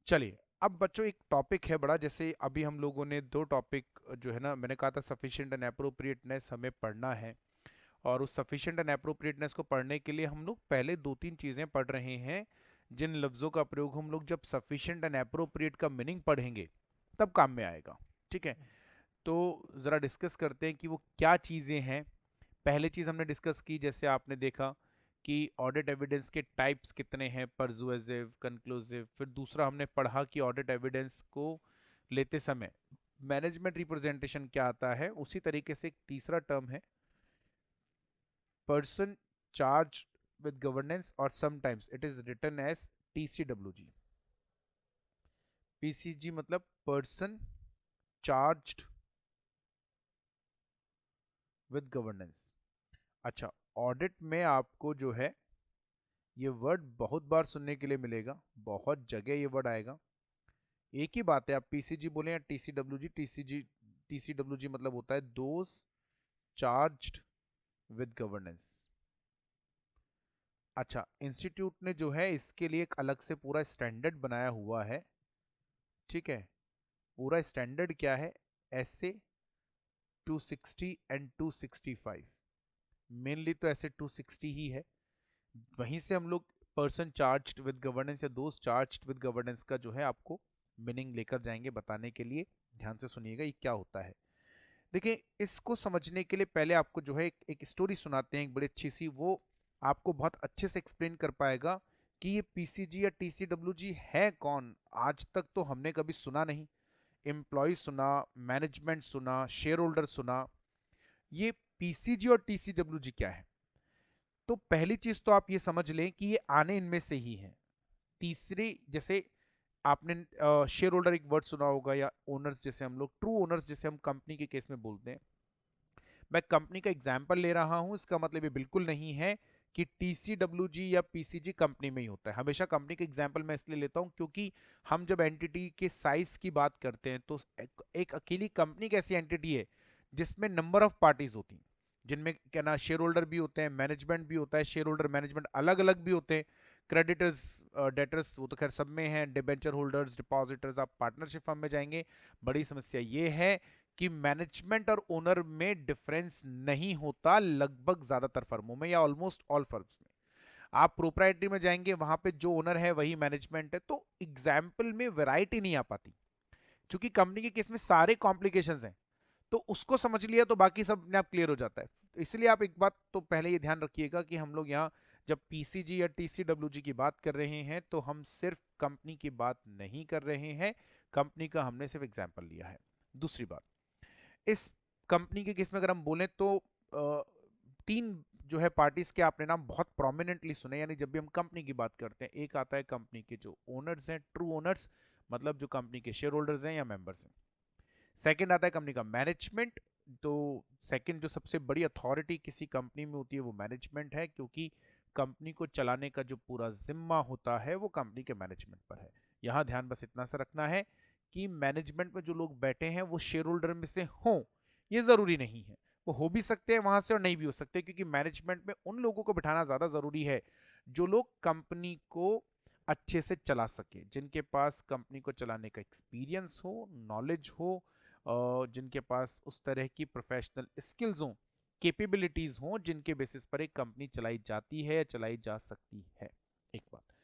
चलिए, अब बच्चों एक टॉपिक है बड़ा, जैसे अभी हम लोगों ने दो टॉपिक जो है ना, मैंने कहा था सफिशिएंट एंड एप्रोप्रिएटनेस हमें पढ़ना है। और उस सफिशिएंट एंड एप्रोप्रिएटनेस को पढ़ने के लिए हम लोग पहले दो तीन चीजें पढ़ रहे हैं, जिन लफ्जों का प्रयोग हम लोग जब सफिशिएंट एंड एप्रोप्रिएट का मीनिंग पढ़ेंगे तब काम में आएगा। ठीक है, तो जरा डिस्कस करते हैं कि वो क्या चीजें हैं। पहले चीज हमने डिस्कस की, जैसे आपने देखा कि ऑडिट एविडेंस के टाइप्स कितने हैं, परसुएसिव, कंक्लूसिव। फिर दूसरा हमने पढ़ा कि ऑडिट एविडेंस को लेते समय मैनेजमेंट रिप्रेजेंटेशन क्या आता है। उसी तरीके से एक तीसरा टर्म है पर्सन चार्ज विद गवर्नेंस, और sometimes it is written as TCWG. PCG मतलब पर्सन चार्ज्ड विद गवर्नेंस। अच्छा, ऑडिट में आपको जो है ये वर्ड बहुत बार सुनने के लिए मिलेगा, बहुत जगह ये वर्ड आएगा। एक ही बात है, आप पीसीजी बोले या टीसीडब्ल्यूजी। टीसीडब्ल्यूजी मतलब होता है दोज चार्ज्ड विद गवर्नेंस। अच्छा, इंस्टीट्यूट ने जो है इसके लिए एक अलग से पूरा स्टैंडर्ड बनाया हुआ है। ठीक है, पूरा स्टैंडर्ड क्या है, ऐसे 260 एंड 265, मेनली तो ऐसे 260 ही है। वहीं से हम लोग पर्सन चार्ज्ड विद गवर्नेंस या दोस्त चार्ज्ड विद गवर्नेंस का जो है आपको मीनिंग लेकर जाएंगे बताने के लिए। ध्यान से सुनिएगा ये क्या होता है। देखिए, इसको समझने के लिए पहले आपको जो है एक स्टोरी सुनाते हैं, एक बड़ी अच्छी सी। वो आपको बहुत अच्छे से एक्सप्लेन कर पाएगा कि ये पीसीजी या टीसीडब्ल्यूजी है कौन। आज तक तो हमने कभी सुना नहीं। एम्प्लॉय सुना, मैनेजमेंट सुना, शेयर होल्डर सुना, ये पीसीजी और टीसीडब्ल्यूजी क्या है। तो पहली चीज तो आप ये समझ लें कि ये आने इनमें से ही है। तीसरी, जैसे आपने शेयर होल्डर एक वर्ड सुना होगा, या ओनर्स, जैसे हम लोग ट्रू ओनर्स जैसे हम कंपनी के केस में बोलते हैं। मैं कंपनी का एग्जाम्पल ले रहा हूं, इसका मतलब ये बिल्कुल नहीं है कि टीसीडब्ल्यूजी या पीसीजी कंपनी में ही होता है। हमेशा कंपनी का एग्जाम्पल मैं इसलिए लेता हूं क्योंकि हम जब एंटिटी के साइज की बात करते हैं तो एक अकेली कंपनी एक ऐसी एंटिटी है जिसमें नंबर ऑफ पार्टीज होती हैं, जिनमें क्या ना शेयर होल्डर भी होते हैं, मैनेजमेंट भी होता है। शेयर होल्डर मैनेजमेंट अलग अलग भी होते हैं, क्रेडिटर्स डेटर्स वो तो खैर सब में है, डिबेंचर होल्डर्स, डिपॉजिटर्स। आप पार्टनरशिप फर्म में जाएंगे, बड़ी समस्या ये है कि मैनेजमेंट और ओनर में डिफरेंस नहीं होता लगभग ज्यादातर फर्मों में, या ऑलमोस्ट ऑल फर्म्स में। आप प्रोप्राइटरी में जाएंगे, वहां पे जो ओनर है वही मैनेजमेंट है, तो एग्जाम्पल में वैरायटी नहीं आ पाती। क्योंकि कंपनी के केस में सारे कॉम्प्लिकेशंस हैं, तो उसको समझ लिया तो बाकी सब अपने आप क्लियर हो जाता है। तो इसलिए आप एक बात तो पहले ये ध्यान रखिएगा कि हम लोग यहाँ जब पीसीजी या टीसीडब्ल्यूजी की बात कर रहे हैं तो हम सिर्फ कंपनी की बात नहीं कर रहे हैं, कंपनी का हमने सिर्फ एग्जाम्पल लिया है। दूसरी बात, इस कंपनी के केस में अगर हम बोलें तो तीन जो है पार्टीज के आपने नाम बहुत प्रोमिनेंटली सुने, यानी जब भी हम कंपनी की बात करते हैं, एक आता है कंपनी के जो ओनर्स हैं, ट्रू ओनर्स, मतलब जो कंपनी के शेयर होल्डर्स हैं या मेंबर्स हैं। सेकंड आता है कंपनी का मैनेजमेंट। तो सेकंड जो सबसे बड़ी अथॉरिटी किसी कंपनी में होती है वो मैनेजमेंट है, क्योंकि कंपनी को चलाने का जो पूरा जिम्मा होता है वो कंपनी के मैनेजमेंट पर है। यहां ध्यान बस इतना सा रखना है कि मैनेजमेंट में जो लोग बैठे हैं वो शेयर होल्डर में से हों, ये जरूरी नहीं है। वो हो भी सकते हैं वहां से और नहीं भी हो सकते, क्योंकि मैनेजमेंट में उन लोगों को बिठाना ज्यादा जरूरी है जो लोग कंपनी को अच्छे से चला सके, जिनके पास कंपनी को चलाने का एक्सपीरियंस हो, नॉलेज हो, जिनके पास उस तरह की प्रोफेशनल स्किल्स हों, कैपेबिलिटीज हों, जिनके बेसिस पर एक कंपनी चलाई जाती है या चलाई जा सकती है। एक बात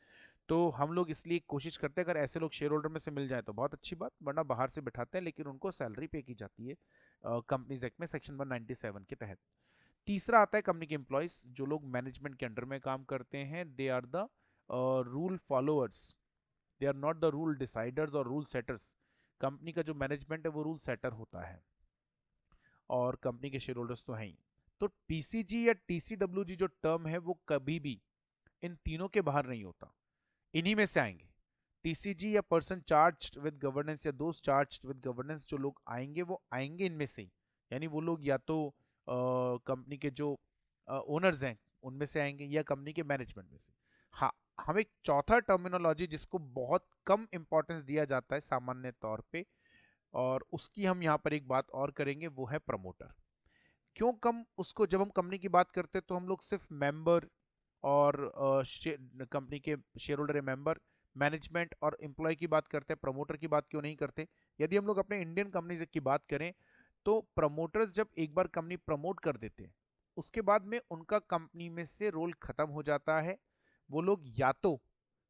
तो हम लोग इसलिए कोशिश करते हैं, अगर ऐसे लोग शेयर होल्डर में से मिल जाए तो बहुत अच्छी बात, वरना बाहर से बिठाते हैं, लेकिन उनको सैलरी पे की जाती है कंपनीज एक्ट में सेक्शन 197 के तहत। तीसरा आता है कंपनी के एम्प्लॉयज, जो लोग मैनेजमेंट के अंडर में काम करते हैं। They are the rule followers, they are not the rule deciders और रूल सेटर्स। कंपनी का जो मैनेजमेंट है वो रूल सेटर होता है, और कंपनी के शेयर होल्डर्स तो हैं ही। तो पीसीजी या टीसीडब्ल्यूजी जो टर्म है वो कभी भी इन तीनों के बाहर नहीं होता, इन्हीं में से आएंगे। टीसीजी या पर्सन चार्ज्ड विद गवर्नेंस या दोस्त चार्ज्ड विद गवर्नेंस, जो लोग आएंगे वो आएंगे इनमें से ही। यानी वो लोग या तो कंपनी के जो ओनर्स हैं उनमें से आएंगे, या कंपनी के मैनेजमेंट में से। हाँ, हम एक चौथा टर्मिनोलॉजी जिसको बहुत कम इंपॉर्टेंस दिया जाता है सामान्य तौर पे, और उसकी हम यहाँ पर एक बात और करेंगे, वो है प्रमोटर। क्यों कम उसको, जब हम कंपनी की बात करते हैं तो हम लोग सिर्फ मेंबर और कंपनी के शेयर होल्डर या मेंबर, मैनेजमेंट और एम्प्लॉय की बात करते हैं, प्रमोटर की बात क्यों नहीं करते? यदि हम लोग अपने इंडियन कंपनीज की बात करें तो प्रमोटर्स जब एक बार कंपनी प्रमोट कर देते हैं उसके बाद में उनका कंपनी में से रोल खत्म हो जाता है। वो लोग या तो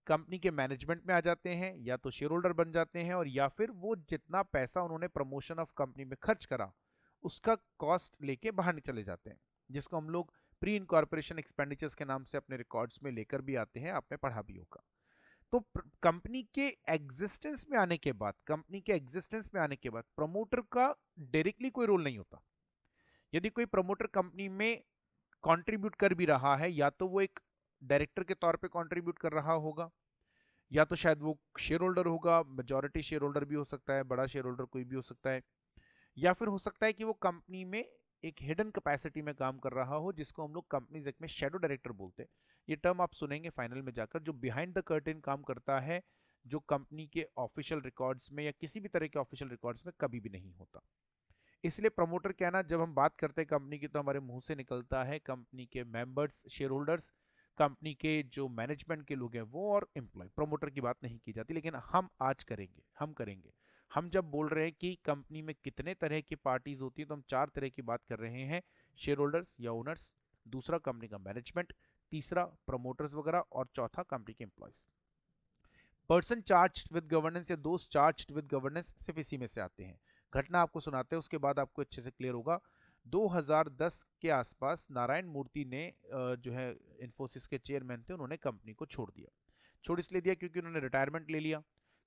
कंपनी के मैनेजमेंट में आ जाते हैं, या तो शेयर होल्डर बन जाते हैं, और या फिर वो जितना पैसा उन्होंने प्रमोशन ऑफ कंपनी में खर्च करा उसका कॉस्ट लेके बाहर चले जाते हैं, जिसको हम लोग प्री इनकॉर्पोरेशन एक्सपेंडिचर्स के नाम से अपने रिकॉर्ड्स में लेकर भी आते हैं, आपने पढ़ा भी होगा। तो कंपनी के एग्जिस्टेंस में आने के बाद, प्रमोटर का डायरेक्टली कोई रोल नहीं होता। यदि कोई प्रमोटर कंपनी में कंट्रीब्यूट कर भी रहा है, या तो वो एक डायरेक्टर के तौर पे कंट्रीब्यूट कर रहा होगा, या तो शायद वो शेयर होल्डर होगा, मेजॉरिटी शेयर होल्डर भी हो सकता है, बड़ा शेयर होल्डर कोई भी हो सकता है, या फिर हो सकता है कि वो कंपनी में एक हिडन कैपेसिटी में काम कर रहा हो, जिसको हम लोग कंपनीज एक्ट में शैडो डायरेक्टर बोलते हैं। ये टर्म आप सुनेंगे फाइनल में जाकर, जो बिहाइंड द कर्टेन काम करता है, जो कंपनी के ऑफिशियल रिकॉर्ड्स में या किसी भी तरह के ऑफिशियल रिकॉर्ड्स में कभी भी नहीं होता। इसलिए प्रमोटर क्या ना, जब हम बात करते हैं कंपनी की तो हमारे मुंह से निकलता है कंपनी के मेंबर्स, शेयर होल्डर्स, कंपनी के जो मैनेजमेंट के लोग हैं वो, और एम्प्लॉय। प्रमोटर की बात नहीं की जाती, लेकिन हम आज करेंगे, हम जब बोल रहे हैं कि कंपनी में कितने तरह की पार्टीज होती है तो हम 4 तरह की बात कर रहे हैं। शेयर होल्डर्स या ओनर्स, दूसरा कंपनी का मैनेजमेंट, तीसरा प्रमोटर्स वगैरह, और चौथा कंपनी के employees. Person charged with governance या दोस्त चार्ज्ड विद गवर्नेंस सिर्फ इसी में से आते हैं। घटना आपको सुनाते हैं, उसके बाद आपको अच्छे से क्लियर होगा। 2010 के आसपास नारायण मूर्ति ने जो है इन्फोसिस के चेयरमैन थे, उन्होंने कंपनी को छोड़ दिया। छोड़ इसलिए दिया क्योंकि उन्होंने रिटायरमेंट ले लिया।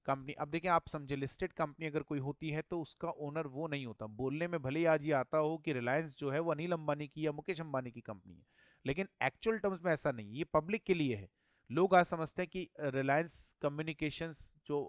कंपनी, अब देखिए आप समझे, लिस्टेड कंपनी अगर कोई होती है तो उसका ओनर वो नहीं होता। बोलने में भले ही आज ये आता हो कि रिलायंस जो है वो अनिल अंबानी की या मुकेश अंबानी की कंपनी है, लेकिन एक्चुअल टर्म्स में ऐसा नहीं, ये पब्लिक के लिए है। लोग आज समझते हैं कि रिलायंस कम्युनिकेशंस जो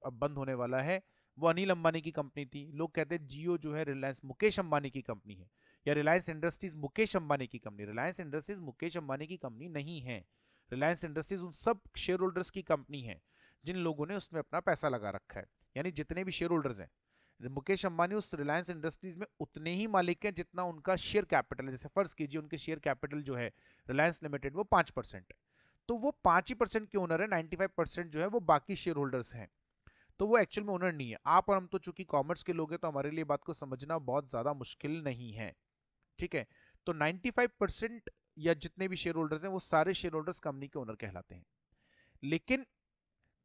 अब बंद होने वाला है वो अनिल अंबानी की कंपनी थी। लोग कहते हैं जियो जो है रिलायंस मुकेश अंबानी की कंपनी है, या रिलायंस इंडस्ट्रीज मुकेश अंबानी की कंपनी। रिलायंस इंडस्ट्रीज मुकेश अंबानी की कंपनी नहीं है। रिलायंस इंडस्ट्रीज उन सब शेयर होल्डर्स की कंपनी है जिन लोगों ने उसमें अपना पैसा लगा रखा है। यानी जितने भी शेयर होल्डर्स हैं, मुकेश अंबानी उस रिलायंस इंडस्ट्रीज में उतने ही मालिक हैं जितना उनका शेयर कैपिटल है। जैसे फर्ज कीजिए उनके शेयर कैपिटल जो है रिलायंस लिमिटेड वो 5% है, तो वो 5% के ओनर है, 95% जो है वो बाकी शेयर होल्डर्स हैं। तो वो एक्चुअल में ओनर नहीं है। आप और हम तो चूंकि कॉमर्स के लोग हैं तो हमारे लिए बात को समझना बहुत ज्यादा मुश्किल नहीं है, ठीक है। तो 95% या जितने भी शेयर होल्डर्स हैं वो सारे शेयर होल्डर्स कंपनी के ओनर कहलाते हैं। लेकिन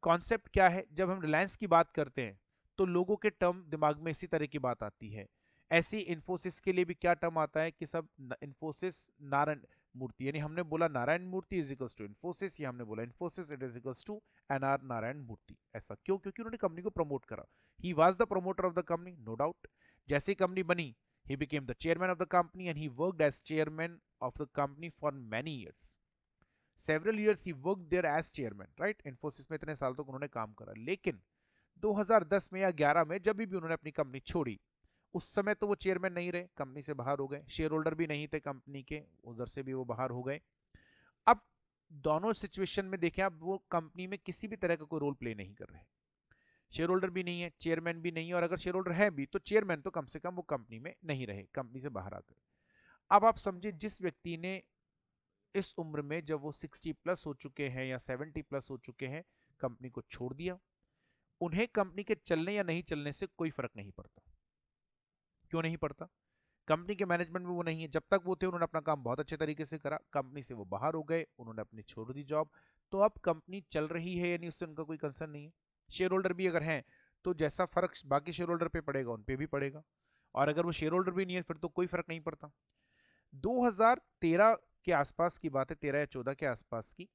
कॉन्सेप्ट क्या है, जब हम रिलायंस की बात करते हैं तो लोगों के टर्म दिमाग में इसी तरह की बात आती है। ऐसी इन्फोसिस के लिए भी क्या टर्म आता है कि सब इन्फोसिस नारायण मूर्ति, यानी हमने बोला Narayana Murthy is equals to Infosys, या हमने बोला Infosys it is equals to NR Narayana Murthy. ऐसा क्यों? क्योंकि उन्होंने कंपनी को प्रमोट करा। He was the promoter of the company, no doubt. जैसे ही कंपनी बनी, he became the chairman of the company and he worked as chairman of the company for many years. Several years he worked there as chairman, right? Infosys में इतने साल तक उन्होंने काम करा। लेकिन 2010 में या 11 में जब भी उन्होंने अपनी कंपनी छोड़ी, उस समय तो वो चेयरमैन नहीं रहे, कंपनी से बाहर हो गए। शेयर होल्डर भी नहीं थे कंपनी के, उधर से भी वो बाहर हो गए। अब दोनों सिचुएशन में देखें, अब वो कंपनी में किसी भी तरह का कोई रोल प्ले नहीं कर रहे। शेयर होल्डर भी नहीं है, चेयरमैन भी नहीं है, और अगर शेयर होल्डर है भी तो चेयरमैन तो कम से कम वो कंपनी में नहीं रहे, कंपनी से बाहर आ गए। अब आप समझिए, जिस व्यक्ति ने इस उम्र में, जब वो 60 प्लस हो चुके हैं या 70 प्लस हो चुके हैं, कंपनी को छोड़ दिया, उन्हें कंपनी के चलने या नहीं चलने से कोई फर्क नहीं पड़ता। क्यों नहीं पड़ता? कंपनी के मैनेजमेंट में वो नहीं है। जब तक वो थे उन्होंने अपना काम बहुत अच्छे तरीके से करा, कंपनी से वो बाहर हो गए, उन्होंने अपनी छोड़ दी जॉब, तो अब कंपनी चल रही है यानी उससे उनका कोई कंसर्न नहीं है। शेयर होल्डर भी अगर हैं तो जैसा फर्क बाकी शेयर होल्डर पे पड़ेगा उन पे भी पड़ेगा, और अगर वो शेयर होल्डर भी नहीं है फिर तो कोई फर्क नहीं पड़ता। 2013 के आसपास की बात है, 13 या 14 के आसपास की,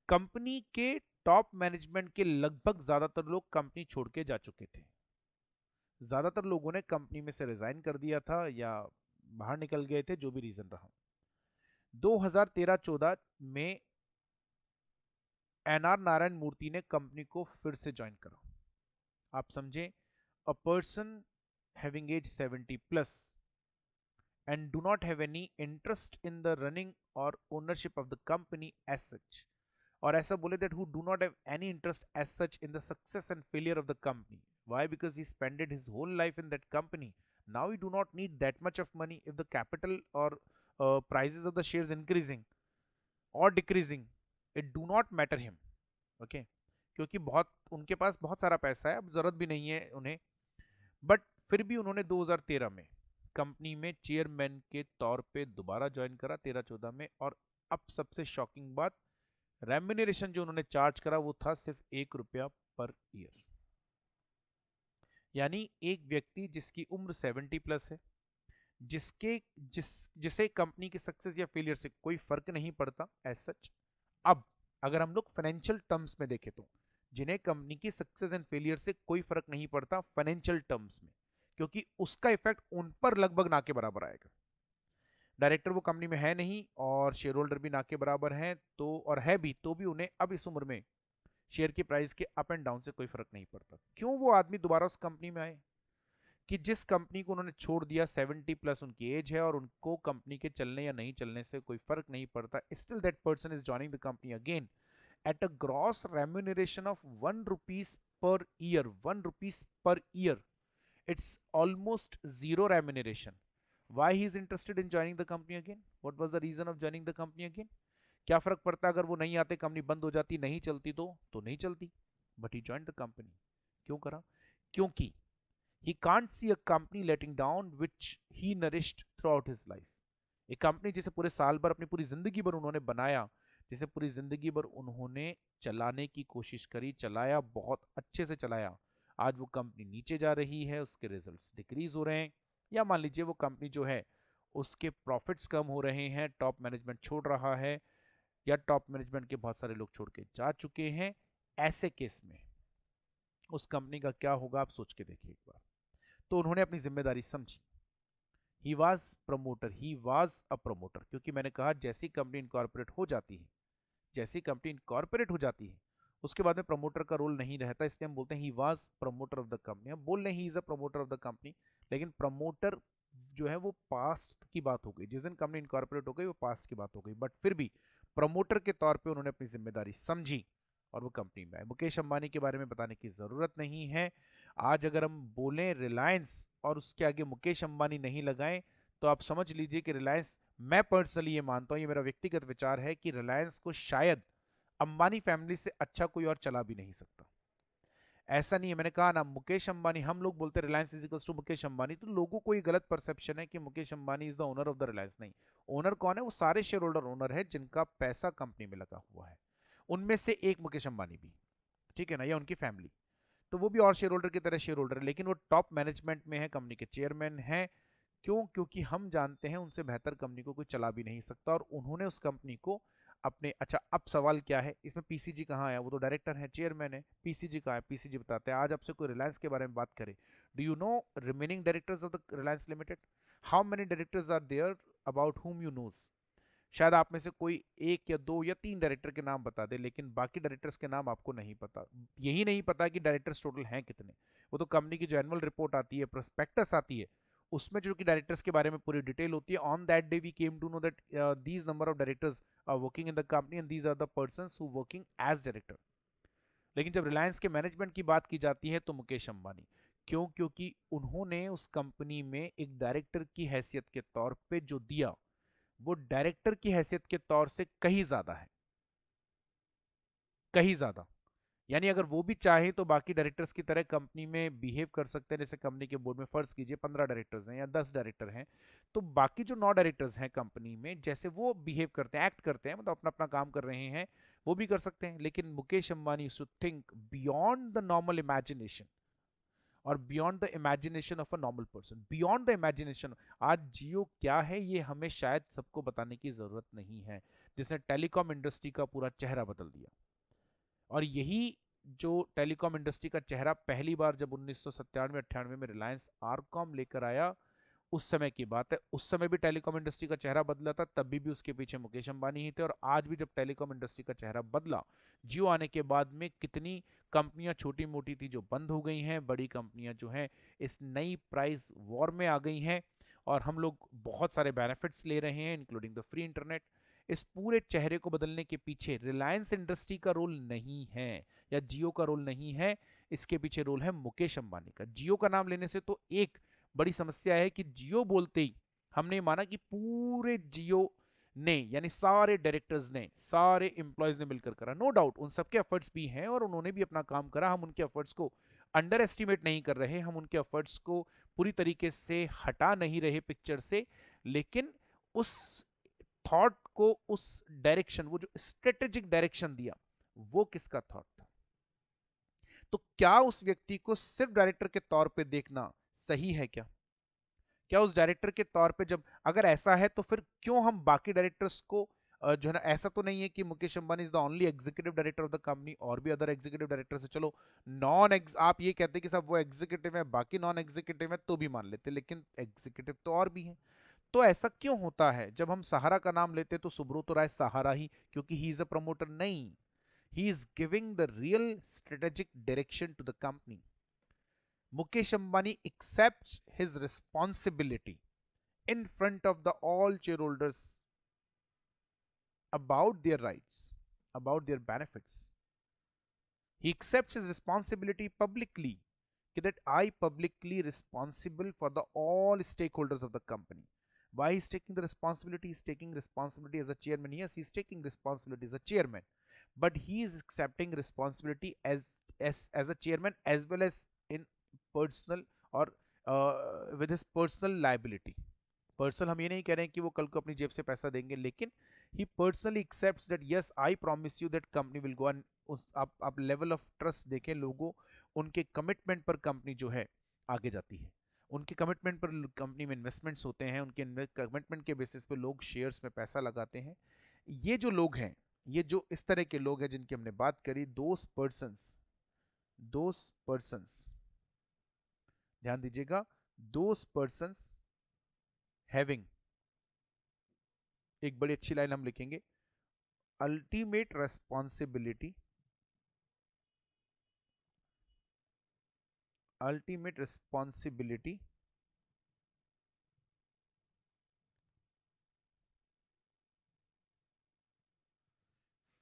कंपनी के टॉप मैनेजमेंट के लगभग ज्यादातर लोग कंपनी छोड़ के जा चुके थे। ज्यादातर लोगों ने कंपनी में से रिजाइन कर दिया था या बाहर निकल गए थे, जो भी रीजन रहा। 2013-14 में एनआर नारायण मूर्ति ने कंपनी को फिर से ज्वाइन करा। आप समझे, a person having age 70 plus and do not have any interest in the running or ownership of the company as such, or ऐसा बोले that who do not have any interest as such in the success and failure of the company. Why? Because he spent his whole life in that company. Now he do not need that much of money. If the capital or prices of the shares increasing or decreasing, it do not matter him. Okay, क्योंकि बहुत उनके पास बहुत सारा पैसा है, अब जरूरत भी नहीं है उन्हें। बट फिर भी उन्होंने 2013 में कंपनी में चेयरमैन के तौर पे दोबारा ज्वाइन करा 13-14 में। और अब सबसे शॉकिंग बात, रेम्यूनरेशन जो उन्होंने चार्ज करा वो था सिर्फ ₹1 पर ईयर। यानी एक व्यक्ति जिसकी उम्र 70+ है, जिसके जिस जिसे कंपनी की सक्सेस या फेलियर से कोई फर्क नहीं पड़ता एज सच। अब अगर हम लोग फाइनेंशियल टर्म्स में देखें तो जिन्हें कंपनी की सक्सेस एंड फेलियर से कोई फर्क नहीं पड़ता फाइनेंशियल टर्म्स में, क्योंकि उसका इफेक्ट उन पर लगभग ना के बराबर आएगा। डायरेक्टर वो कंपनी में है नहीं और शेयर होल्डर भी ना के बराबर हैं, तो और है भी तो भी उन्हें अब इस उम्र में शेयर की प्राइस के अप एंड डाउन से कोई फर्क नहीं पड़ता। क्यों वो आदमी दोबारा उस कंपनी में आए? कि जिस कंपनी को उन्होंने छोड़ दिया, 70+ उनकी एज है और उनको कंपनी के चलने या नहीं चलने से कोई फर्क नहीं पड़ता, still that person is joining the company again at a gross remuneration of ₹1 per year. ₹1 per year, it's almost zero remuneration. Why he is interested in joining the company again? What was the reason of joining the company again? क्या फर्क पड़ता अगर वो नहीं आते, company बंद हो जाती, नहीं चलती तो नहीं चलती। But he join the company. क्यों करा? क्योंकि he can't see a company letting down which he nourished through out his life. एक कंपनी जिसे पूरे साल भर, अपनी पूरी जिंदगी भर उन्होंने बनाया, जिसे पूरी जिंदगी भर उन्होंने चलाने की कोशिश करी, चलाया, बहुत अच्छे से चलाया, आज वो कंपनी नीचे जा रही है, उसके रिजल्ट्स डिक्रीज हो रहे हैं, या मान लीजिए वो कंपनी जो है उसके प्रॉफिट्स कम हो रहे हैं, टॉप मैनेजमेंट छोड़ रहा है, या टॉप मैनेजमेंट के बहुत सारे लोग छोड़ के जा चुके हैं, ऐसे केस में उस कंपनी का क्या होगा आप सोच के देखिए एक बार। तो उन्होंने अपनी जिम्मेदारी समझी। He was promoter, he was a promoter, क्योंकि मैंने कहा जैसी कंपनी इनकॉर्पोरेट हो जाती है, जैसी कंपनी इनकॉर्पोरेट हो जाती है उसके बाद में प्रमोटर का रोल नहीं रहता, इसलिए हम बोलते हैं he was promoter of the company. हम बोल रहे हैं he is a promoter of the company, लेकिन प्रमोटर जो है वो पास्ट की बात हो गई, जिस दिन कंपनी इनकॉर्पोरेट हो गई वो पास्ट की बात हो गई, बट फिर भी प्रमोटर के तौर पे उन्होंने अपनी जिम्मेदारी समझी और वो कंपनी में आए। मुकेश अंबानी के बारे में बताने की जरूरत नहीं है। आज अगर हम बोलें रिलायंस और उसके आगे मुकेश अंबानी नहीं लगाएं तो आप समझ लीजिए कि रिलायंस, मैं पर्सनली ये मानता हूं, ये मेरा व्यक्तिगत विचार है कि रिलायंस को शायद अंबानी फैमिली से अच्छा कोई और चला भी नहीं सकता। ऐसा नहीं है, मैंने कहा ना मुकेश अंबानी, हम लोग बोलते हैं रिलायंस इजिकल्स टू मुकेश अंबानी, तो लोगों को ये गलत परसेप्शन है कि Mukesh Ambani is the owner of the Reliance. नहीं, ओनर कौन है? वो सारे शेयर होल्डर ओनर है जिनका पैसा कंपनी में लगा हुआ है, उनमें से एक मुकेश अंबानी भी, ठीक है ना, या उनकी फैमिली, तो वो भी और शेयर होल्डर की तरह शेयर होल्डर है, लेकिन वो टॉप मैनेजमेंट में है, कंपनी के चेयरमैन है। क्यों? क्योंकि हम जानते हैं उनसे बेहतर कंपनी को कोई चला भी नहीं सकता, और उन्होंने उस कंपनी को अपने, अच्छा अब सवाल क्या है इसमें, पीसीजी कहाँ है? वो तो डायरेक्टर है, चेयरमैन है, पीसीजी कहाँ है? पीसीजी बताते हैं। आज आपसे कोई रिलायंस के बारे में बात करे, do you know remaining directors of the Reliance limited? How many directors are there about whom you knows? शायद आप में से कोई एक या दो या तीन डायरेक्टर के नाम बता दे, लेकिन बाकी डायरेक्टर्स के नाम आपको नहीं पता। यही नहीं पता कि डायरेक्टर्स टोटल हैं कितने। वो तो कंपनी की जो एनुअल रिपोर्ट आती है, प्रोस्पेक्टस आती है, उसमें जो कि डायरेक्टर्स के बारे में पूरी डिटेल होती है। On that day we came to know that these number of directors are working in the company and these are the persons who working as director. लेकिन जब रिलायंस के मैनेजमेंट की बात की जाती है तो मुकेश अंबानी। क्यों? क्योंकि उन्होंने उस कंपनी में एक डायरेक्टर की हैसियत के तौर पे जो दिया, वो डायरेक्टर की हैसियत के तौर से कहीं ज्यादा है, कहीं ज्यादा। यानी अगर वो भी चाहे तो बाकी डायरेक्टर्स की तरह कंपनी में बिहेव कर सकते हैं। जैसे कंपनी के बोर्ड में फर्ज कीजिए 15 डायरेक्टर्स हैं या 10 डायरेक्टर हैं, तो बाकी जो 9 डायरेक्टर्स हैं कंपनी में, जैसे वो बिहेव करते हैं, एक्ट करते हैं, मतलब अपना अपना काम कर रहे हैं, वो भी कर सकते हैं। लेकिन Mukesh Ambani should think beyond the normal imagination, और beyond the imagination of a normal person, beyond the imagination. आज जियो क्या है ये हमें शायद सबको बताने की जरूरत नहीं है, जिसने टेलीकॉम इंडस्ट्री का पूरा चेहरा बदल दिया। और यही जो टेलीकॉम इंडस्ट्री का चेहरा पहली बार जब 1997-98 में रिलायंस आरकॉम लेकर आया, उस समय की बात है, उस समय भी टेलीकॉम इंडस्ट्री का चेहरा बदला था, तभी भी उसके पीछे मुकेश अंबानी ही थे। और आज भी जब टेलीकॉम इंडस्ट्री का चेहरा बदला जियो आने के बाद में, कितनी कंपनियां छोटी मोटी थी जो बंद हो गई हैं, बड़ी कंपनियां जो हैं इस नई प्राइस वॉर में आ गई हैं, और हम लोग बहुत सारे बेनिफिट्स ले रहे हैं इंक्लूडिंग द फ्री इंटरनेट। इस पूरे चेहरे को बदलने के पीछे रिलायंस इंडस्ट्री का रोल नहीं है, या जियो का रोल नहीं है, इसके पीछे रोल है मुकेश अंबानी का। जियो का नाम लेने से तो एक बड़ी समस्या है कि जियो बोलते ही हमने माना कि पूरे जियो ने, यानी सारे डायरेक्टर्स ने, सारे एम्प्लॉयज ने मिलकर करा। नो डाउट उन सबके एफर्ट्स भी हैं और उन्होंने भी अपना काम करा, हम उनके एफर्ट्स को अंडर एस्टिमेट नहीं कर रहे, हम उनके एफर्ट्स को पूरी तरीके से हटा नहीं रहे पिक्चर से, लेकिन उस थॉट को, उस डायरेक्शन, वो जो स्ट्रेटेजिक डायरेक्शन दिया, वो किसका थॉट था? तो क्या उस व्यक्ति को सिर्फ डायरेक्टर के तौर पे देखना सही है क्या? क्या उस डायरेक्टर के तौर पे, जब अगर ऐसा है तो फिर क्यों हम बाकी डायरेक्टर्स को जो है ना, ऐसा तो नहीं है कि Mukesh Ambani is the only executive director of the company, और भी अदर एग्जीक्यूटिव डायरेक्टर्स है। चलो आप ये कहते हैं कि सब वो एग्जीक्यूटिव है, बाकी नॉन एग्जीक्यूटिव है, तो भी मान लेते, लेकिन एग्जीक्यूटिव तो और भी हैं। तो ऐसा क्यों होता है जब हम सहारा का नाम लेते तो सुब्रतो राय सहारा ही, क्योंकि ही इज अ प्रमोटर? नहीं, he is giving the real strategic direction to the company. Mukesh Ambani accepts his responsibility in front of the all shareholders about their rights, about their benefits. He accepts his responsibility publicly, that I publicly responsible for the all stakeholders of the company. Why he's taking the responsibility? He's taking responsibility as a chairman. Yes, he's taking responsibility as a chairman, but he is accepting responsibility as a chairman as well as in personal और with his personal liability. Personal हम ये नहीं कह रहे हैं कि वो कल को अपनी जेब से पैसा देंगे, लेकिन he personally accepts that yes I promise you that company will go. आप लेवल ऑफ ट्रस्ट देखें, लोगों उनके कमिटमेंट पर कंपनी जो है आगे जाती है, उनके कमिटमेंट पर कंपनी में इन्वेस्टमेंट्स होते हैं, उनके कमिटमेंट के बेसिस पे लोग शेयर्स में पैसा लगाते हैं। ये जो लोग हैं, ये जो इस तरह के लोग हैं जिनकी हमने बात करी, दोस पर्सन्स ध्यान दीजिएगा, दोस पर्सन्स हैविंग, एक बड़ी अच्छी लाइन हम लिखेंगे, ultimate responsibility, ultimate responsibility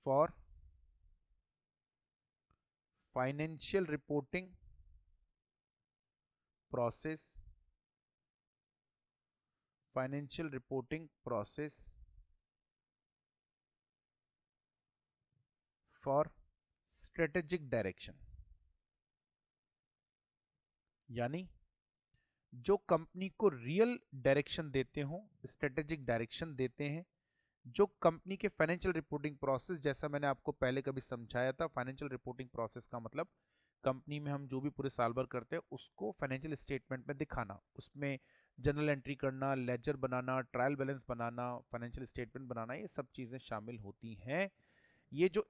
for financial reporting process, financial reporting process for strategic direction. यानी जो कंपनी को रियल डायरेक्शन देते हो, स्ट्रेटेजिक डायरेक्शन देते हैं, जो कंपनी के फाइनेंशियल रिपोर्टिंग प्रोसेस, जैसा मैंने आपको पहले कभी समझाया था, फाइनेंशियल रिपोर्टिंग प्रोसेस का मतलब कंपनी में हम जो भी पूरे साल भर करते हैं उसको फाइनेंशियल स्टेटमेंट में दिखाना, उसमें जनरल एंट्री करना, लेजर बनाना, ट्रायल बैलेंस बनाना, फाइनेंशियल स्टेटमेंट बनाना, ये सब चीज़ें शामिल होती हैं। ये जो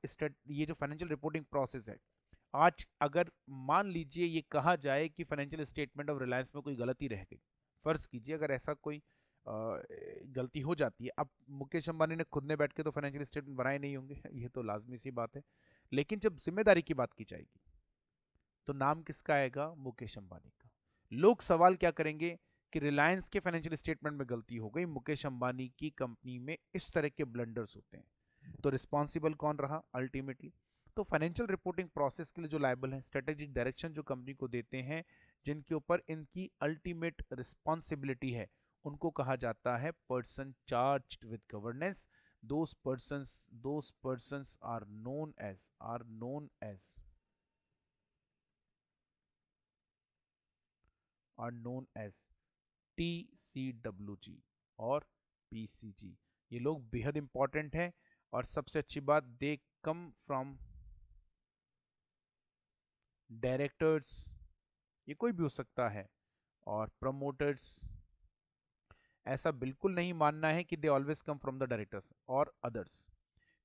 फाइनेंशियल रिपोर्टिंग प्रोसेस है, आज अगर मान लीजिए ये कहा जाए कि फाइनेंशियल स्टेटमेंट ऑफ रिलायंस में कोई गलती रह गई, फर्ज कीजिए अगर ऐसा कोई गलती हो जाती है, अब मुकेश अंबानी ने खुद ने बैठ के तो फाइनेंशियल स्टेटमेंट बनाए नहीं होंगे ये तो लाजमी सी बात है, लेकिन जब जिम्मेदारी की बात की जाएगी तो नाम किसका आएगा? मुकेश अंबानी का। लोग सवाल क्या करेंगे कि रिलायंस के फाइनेंशियल स्टेटमेंट में गलती हो गई, मुकेश अंबानी की कंपनी में इस तरह के ब्लंडर्स होते हैं, तो रिस्पॉन्सिबल कौन रहा अल्टीमेटली? तो फाइनेंशियल रिपोर्टिंग प्रोसेस के लिए जो लायबल है, स्ट्रेटेजिक डायरेक्शन जो कंपनी को देते हैं, जिनके ऊपर इनकी अल्टीमेट रिस्पॉन्सिबिलिटी है, उनको कहा जाता है person charged with governance. those persons are known as TCWG और PCG। ये लोग बेहद इंपॉर्टेंट हैं, और सबसे अच्छी बात, दे कम फ्रॉम डायरेक्टर्स, ये कोई भी हो सकता है, और प्रमोटर्स। ऐसा बिल्कुल नहीं मानना है कि they always come from the directors और अदर्स।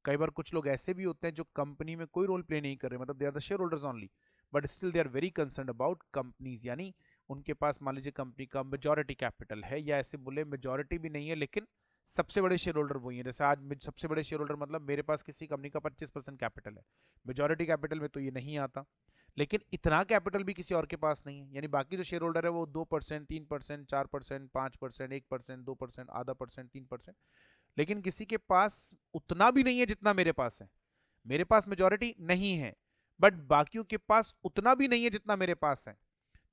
कई बार कुछ लोग ऐसे भी होते हैं जो कंपनी में कोई रोल प्ले नहीं कर रहे, मतलब they are the share holders only, but still they are very concern about companies, यानी उनके पास मान लीजिए कंपनी का मेजॉरिटी कैपिटल है, या ऐसे बोले मेजॉरिटी भी नहीं है लेकिन सबसे बड़े शेयर होल्डर वही है। जैसे आज सबसे बड़े शेयर होल्डर मतलब मेरे पास किसी कंपनी का 25% कैपिटल है, मेजॉरिटी कैपिटल में तो ये नहीं आता, लेकिन इतना कैपिटल भी किसी और के पास नहीं है, यानी बाकी जो शेयर होल्डर है वो 2%, 3%, 4%, 5%, 1%, 2%, आधा परसेंट, 3%, लेकिन किसी के पास उतना भी नहीं है जितना मेरे पास है। मेरे पास मेजॉरिटी नहीं है, बट बाकियों के पास उतना भी नहीं है जितना मेरे पास है,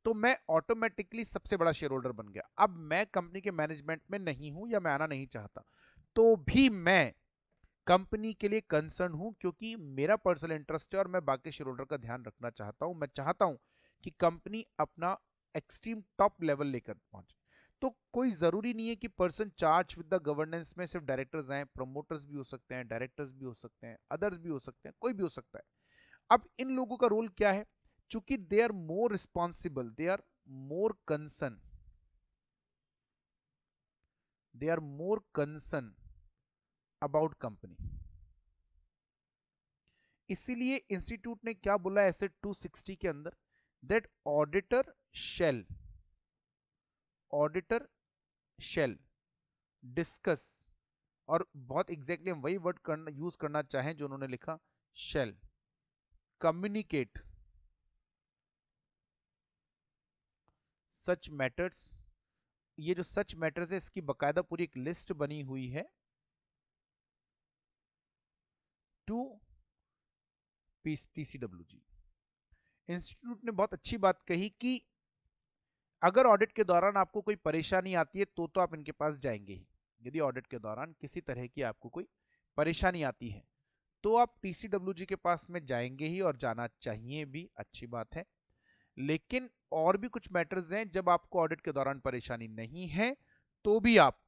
तो मैं ऑटोमेटिकली सबसे बड़ा शेयर होल्डर बन गया। अब मैं कंपनी के मैनेजमेंट में नहीं हूं या मैं आना नहीं चाहता, तो भी मैं कंपनी के लिए कंसर्न हूं, क्योंकि मेरा पर्सनल इंटरेस्ट है और मैं बाकी शेयर होल्डर का ध्यान रखना चाहता हूं। मैं चाहता हूं कि कंपनी अपना एक्सट्रीम टॉप लेवल लेकर पहुंचे। तो कोई जरूरी नहीं है कि person charge with the governance में सिर्फ डायरेक्टर्स आए, प्रमोटर्स भी हो सकते हैं, डायरेक्टर्स भी हो सकते हैं, अदर्स भी हो सकते हैं, कोई भी हो सकता है। अब इन लोगों का रोल क्या है? चूंकि they are more responsible, they are more concern, they are more concern about company. इसीलिए इंस्टीट्यूट ने क्या बोला ऐसे 260 के अंदर, दैट ऑडिटर शेल डिस्कस, और बहुत एग्जैक्टली हम वही वर्ड करना यूज करना चाहें जो उन्होंने लिखा, शेल कम्युनिकेट सच मैटर्स। ये जो सच मैटर्स है इसकी बकायदा पूरी एक लिस्ट बनी हुई है टू टीसीडब्ल्यूजी। इंस्टीट्यूट ने बहुत अच्छी बात कही कि अगर ऑडिट के दौरान आपको कोई परेशानी आती है तो आप इनके पास जाएंगे ही। यदि ऑडिट के दौरान किसी तरह की आपको कोई परेशानी आती है तो आप टीसीडब्ल्यूजी के पास में जाएंगे ही, और जाना चाहिए भी, अच्छी बात है। लेकिन और भी कुछ मैटर्स हैं जब आपको ऑडिट के दौरान परेशानी नहीं है तो भी आप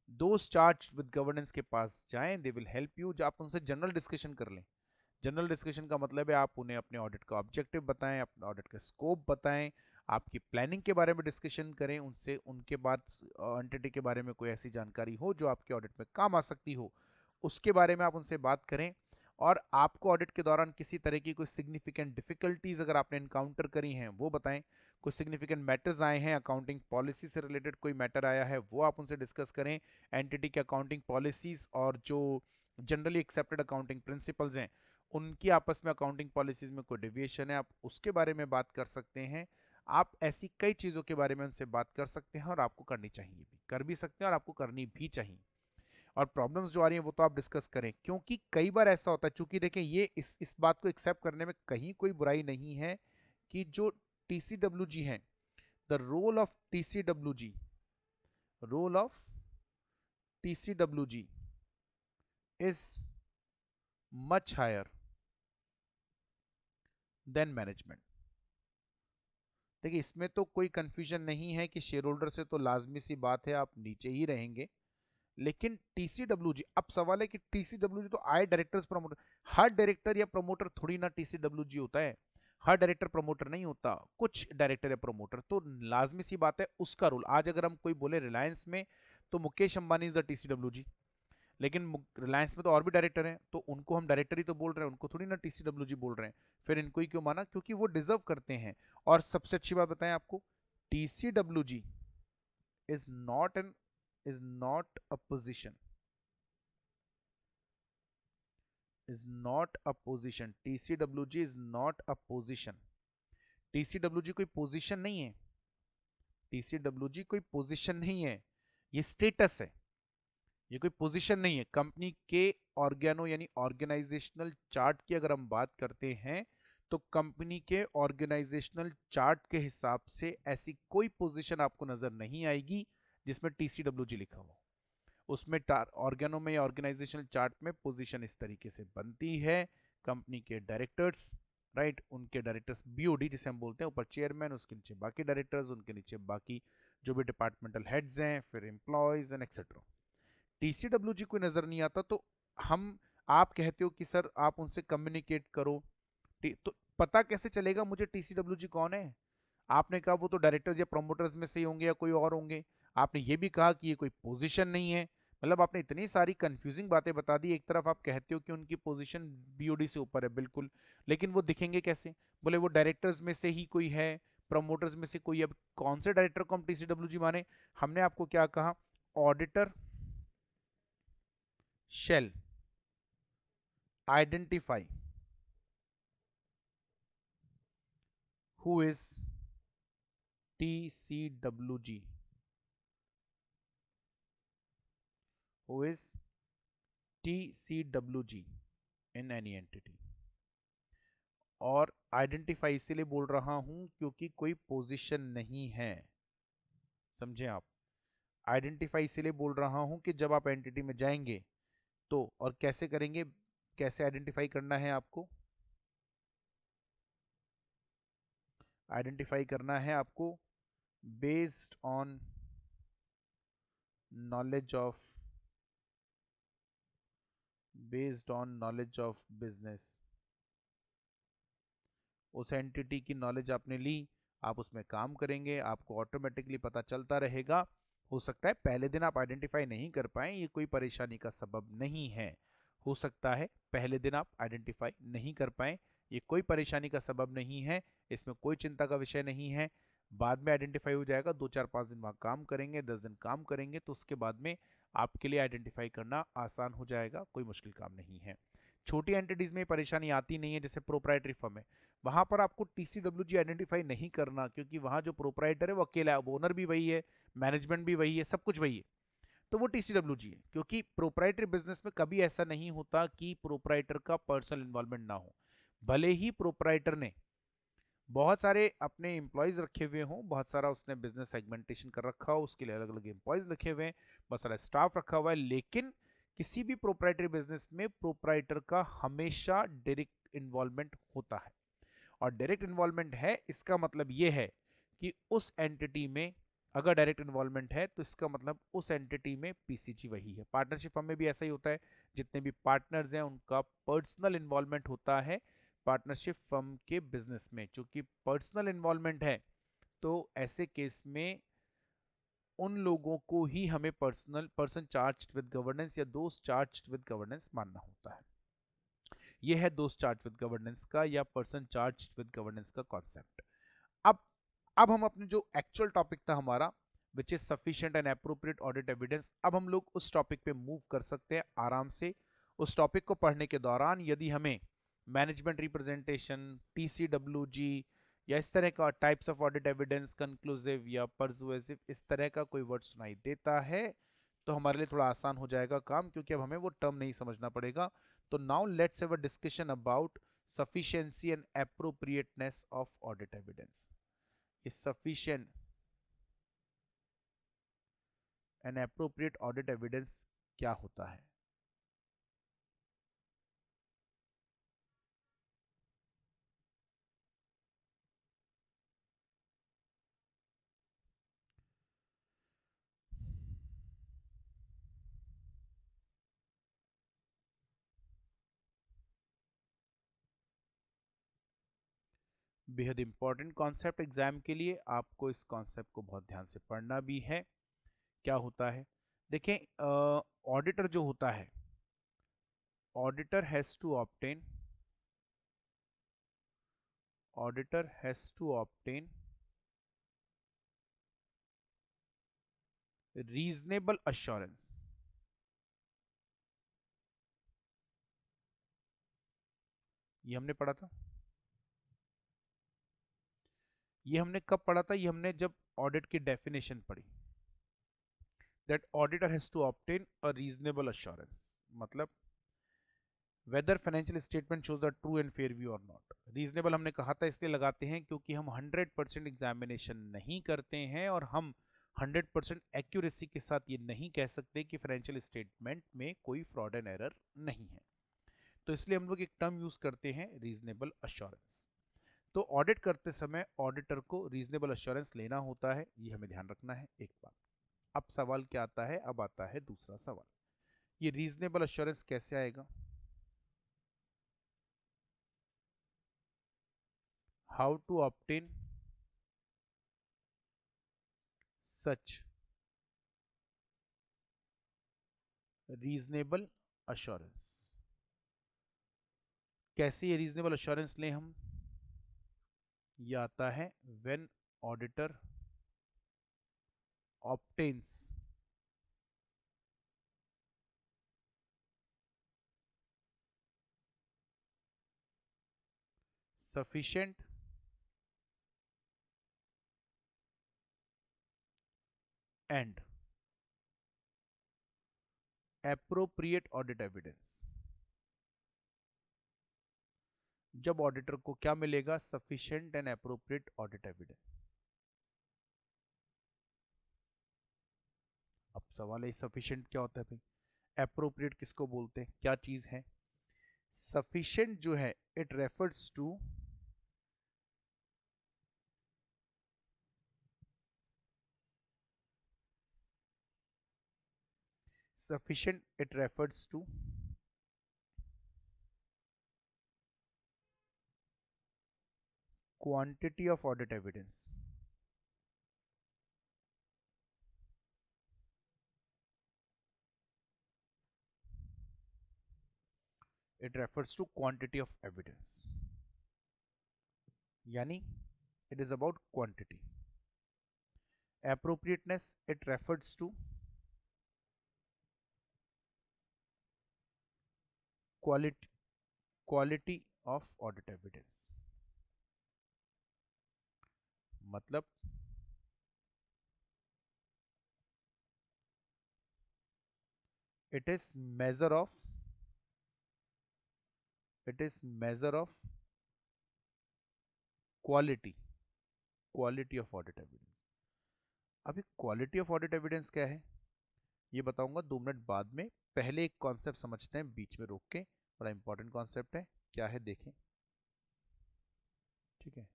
दोस्त चार्ज विद गवर्नेंस के पास जाएं, दे विल हेल्प यू। आप उनसे जनरल डिस्कशन कर लें। जनरल डिस्कशन का मतलब है आप उन्हें अपने ऑडिट का ऑब्जेक्टिव बताएं, अपने ऑडिट का स्कोप बताएं, आपकी प्लानिंग के बारे में डिस्कशन करें उनसे। उनके बाद एंटिटी के बारे में कोई ऐसी जानकारी हो जो आपके ऑडिट में काम आ सकती हो, उसके बारे में आप उनसे बात करें। और आपको ऑडिट के दौरान किसी तरह की कोई सिग्निफिकेंट डिफिकल्टीज अगर आपने इनकाउंटर करी हैं वो बताएं। कुछ सिग्निफिकेंट मैटर्स आए हैं, अकाउंटिंग पॉलिसी से रिलेटेड कोई मैटर आया है वो आप उनसे डिस्कस करें। एंटिटी के अकाउंटिंग पॉलिसीज और जो जनरली एक्सेप्टेड अकाउंटिंग प्रिंसिपल्स हैं उनकी आपस में अकाउंटिंग पॉलिसीज में कोई डेविएशन है आप उसके बारे में बात कर सकते हैं। आप ऐसी कई चीज़ों के बारे में उनसे बात कर सकते हैं और आपको करनी चाहिए भी, कर भी सकते हैं और आपको करनी भी चाहिए। और प्रॉब्लम्स जो आ रही हैं वो तो आप डिस्कस करें, क्योंकि कई बार ऐसा होता है, चूंकि देखें ये इस बात को एक्सेप्ट करने में कहीं कोई बुराई नहीं है कि जो टीसीडब्ल्यूजी है, the role of TCWG is much higher than management. देखिए इसमें तो कोई कंफ्यूजन नहीं है कि शेयर होल्डर से तो लाजमी सी बात है आप नीचे ही रहेंगे। लेकिन टीसीडब्ल्यूजी, अब सवाल है कि टीसीडब्ल्यूजी तो आए डायरेक्टर्स प्रमोटर, हर डायरेक्टर या प्रमोटर थोड़ी ना टीसीडब्ल्यूजी होता है। हर डायरेक्टर प्रमोटर नहीं होता, कुछ डायरेक्टर या प्रमोटर तो लाजमी सी बात है उसका रोल। आज अगर हम कोई बोले रिलायंस में तो Mukesh Ambani is the TCWG, लेकिन रिलायंस में तो और भी डायरेक्टर हैं तो उनको हम डायरेक्टर ही तो बोल रहे हैं, उनको थोड़ी ना टीसीडब्ल्यूजी बोल रहे हैं। फिर इनको ही क्यों माना? क्योंकि वो डिजर्व करते हैं। और सबसे अच्छी बात बताएं आपको, TCWG is not an is not a position, is not a position. TCWG is not a position. TCWG कोई पोजिशन नहीं है, टीसीडब्ल्यूजी कोई पोजिशन नहीं है, ये स्टेटस है, ये कोई पोजीशन नहीं है। कंपनी के ऑर्गेनो यानी ऑर्गेनाइजेशनल चार्ट की अगर हम बात करते हैं तो कंपनी के ऑर्गेनाइजेशनल चार्ट के हिसाब से ऐसी कोई पोजीशन आपको नजर नहीं आएगी जिसमें टीसीडब्ल्यूजी लिखा हो। उसमें ऑर्गेनो में या ऑर्गेनाइजेशनल चार्ट में पोजीशन इस तरीके से बनती है। कंपनी के डायरेक्टर्स, राइट, उनके डायरेक्टर्स बीओडी जिसे हम बोलते हैं, ऊपर चेयरमैन, उसके नीचे बाकी डायरेक्टर्स, उनके नीचे बाकी जो भी डिपार्टमेंटल हेड्स हैं, फिर एम्प्लॉयज एंड एक्सेट्रा। टीसीडब्ल्यूजी कोई नजर नहीं आता तो हम, आप कहते हो कि सर आप उनसे कम्युनिकेट करो, तो पता कैसे चलेगा मुझे टीसीडब्ल्यूजी कौन है? आपने कहा वो तो डायरेक्टर्स या प्रमोटर्स में से ही होंगे या कोई और होंगे। आपने ये भी कहा कि ये कोई पोजीशन नहीं है। मतलब आपने इतनी सारी कंफ्यूजिंग बातें बता दी। एक तरफ आप कहते हो कि उनकी पोजीशन बीओडी से ऊपर है, बिल्कुल, लेकिन वो दिखेंगे कैसे? बोले वो डायरेक्टर्स में से ही कोई है, प्रमोटर्स में से कोई। अब कौन से डायरेक्टर को हम टीसीडब्ल्यूजी माने? हमने आपको क्या कहा? Auditor shall identify who is TCWG, who is TCWG in any entity। और आइडेंटिफाई इसीलिए बोल रहा हूं क्योंकि कोई पोजीशन नहीं है, समझे आप? आइडेंटिफाई इसीलिए बोल रहा हूं कि जब आप एंटिटी में जाएंगे तो, और कैसे करेंगे, कैसे आइडेंटिफाई करना है आपको, आइडेंटिफाई करना है आपको based on knowledge of, based on knowledge of business. उस एंटिटी की नॉलेज आपने ली, आप उसमें काम करेंगे, आपको ऑटोमेटिकली पता चलता रहेगा। हो सकता है पहले दिन आप आइडेंटिफाई नहीं कर पाए, ये कोई परेशानी का सबब नहीं है। हो सकता है पहले दिन आप आइडेंटिफाई नहीं कर पाए, ये कोई परेशानी का सबब नहीं है, इसमें कोई चिंता का विषय नहीं है। बाद में आइडेंटिफाई हो जाएगा, 2 4 5 दिन वहाँ काम करेंगे, 10 दिन काम करेंगे, तो उसके बाद में आपके लिए आइडेंटिफाई करना आसान हो जाएगा, कोई मुश्किल काम नहीं है। छोटी एंटिटीज में परेशानी आती नहीं है, जैसे प्रोप्राइटरी फर्म है, वहां पर आपको टीसीडब्ल्यूजी आइडेंटिफाई नहीं करना, क्योंकि वहां जो प्रोप्राइटर है वो अकेला है, ओनर भी वही है, मैनेजमेंट भी वही है, सब कुछ वही है, तो वो टीसीडब्ल्यूजी है। क्योंकि प्रोप्राइटरी बिजनेस में कभी ऐसा नहीं होता कि प्रोप्राइटर का पर्सनल इन्वॉल्वमेंट ना हो। भले ही प्रोप्राइटर ने बहुत सारे अपने एम्प्लॉयज रखे हुए हों, बहुत सारा उसने बिजनेस सेगमेंटेशन कर रखा हो, उसके लिए अलग अलग एम्प्लॉयज रखे हुए हैं, बहुत सारा स्टाफ रखा हुआ है, लेकिन किसी भी प्रोप्राइटरी बिजनेस में प्रोप्राइटर का हमेशा डायरेक्ट इन्वॉल्वमेंट होता है। और डायरेक्ट इन्वॉल्वमेंट है, इसका मतलब यह है कि उस एंटिटी में अगर डायरेक्ट इन्वॉल्वमेंट है तो इसका मतलब उस एंटिटी में पीसीजी वही है। पार्टनरशिप फर्म में भी ऐसा ही होता है, जितने भी पार्टनर्स हैं उनका पर्सनल इन्वॉल्वमेंट होता है पार्टनरशिप फर्म के बिजनेस में। चूंकि पर्सनल इन्वॉल्वमेंट है तो ऐसे केस में उन लोगों को ही हमें पर्सन चार्ज्ड विद गवर्नेंस या दोस्त चार्ज्ड विद गवर्नेंस मानना होता है। यह है दोस्त चार्ज विद गवर्नेंस का या पर्सन चार्ज विद गवर्नेंस का कॉन्सेप्ट। अब अब हम अपने जो एक्चुअल टॉपिक था हमारा, which is sufficient and appropriate audit evidence, अब हम लोग उस टॉपिक पे मूव कर सकते हैं आराम से। उस टॉपिक को पढ़ने के दौरान यदि हमें मैनेजमेंट रिप्रेजेंटेशन, टीसीडब्ल्यूजी या इस तरह का types of audit evidence, conclusive या परसुएसिव, इस तरह का कोई वर्ड सुनाई देता है तो हमारे लिए थोड़ा आसान हो जाएगा काम, क्योंकि अब हमें वो टर्म नहीं समझना पड़ेगा। तो now let's have a discussion about sufficiency and appropriateness of audit evidence. ये sufficient and appropriate audit evidence क्या होता है? बेहद इंपॉर्टेंट कॉन्सेप्ट एग्जाम के लिए, आपको इस कॉन्सेप्ट को बहुत ध्यान से पढ़ना भी है। क्या होता है, देखें, ऑडिटर जो होता है, auditor has to obtain, auditor has to obtain reasonable assurance. ये हमने पढ़ा था, ये हमने कब पढ़ा था, ये हमने जब ऑडिट की डेफिनेशन पढ़ी। That auditor has to obtain a reasonable assurance, मतलब whether financial statement shows a true and fair view और नॉट। रीजनेबल हमने कहा था इसलिए लगाते हैं क्योंकि हम 100% एग्जामिनेशन नहीं करते हैं और हम 100% एक्यूरेसी के साथ ये नहीं कह सकते कि फाइनेंशियल स्टेटमेंट में कोई फ्रॉड एंड एरर नहीं है, तो इसलिए हम लोग एक टर्म यूज करते हैं रीजनेबल अश्योरेंस। तो ऑडिट करते समय ऑडिटर को रीजनेबल अश्योरेंस लेना होता है, ये हमें ध्यान रखना है। एक बात, अब सवाल क्या आता है, अब आता है दूसरा सवाल, ये रीजनेबल अश्योरेंस कैसे आएगा? How to obtain such reasonable assurance? कैसे ये रीजनेबल अश्योरेंस लें हम? ये आता है when auditor obtains sufficient and appropriate audit evidence। जब ऑडिटर को क्या मिलेगा? sufficient and appropriate audit evidence। सवाल है सफिशिएंट क्या होता है भाई, एप्रोप्रिएट किसको बोलते हैं, क्या चीज है सफिशिएंट जो है, it refers to sufficient, it refers to quantity of audit evidence. It refers to quantity of evidence, यानी it is about quantity. Appropriateness, it refers to quality of audit evidence. मतलब it is measure of quality of audit evidence. अभी quality of audit evidence क्या है ये बताऊंगा 2 minute बाद में, पहले एक कॉन्सेप्ट समझते हैं बीच में रोक के, बड़ा इंपॉर्टेंट कॉन्सेप्ट है, क्या है देखें, ठीक है।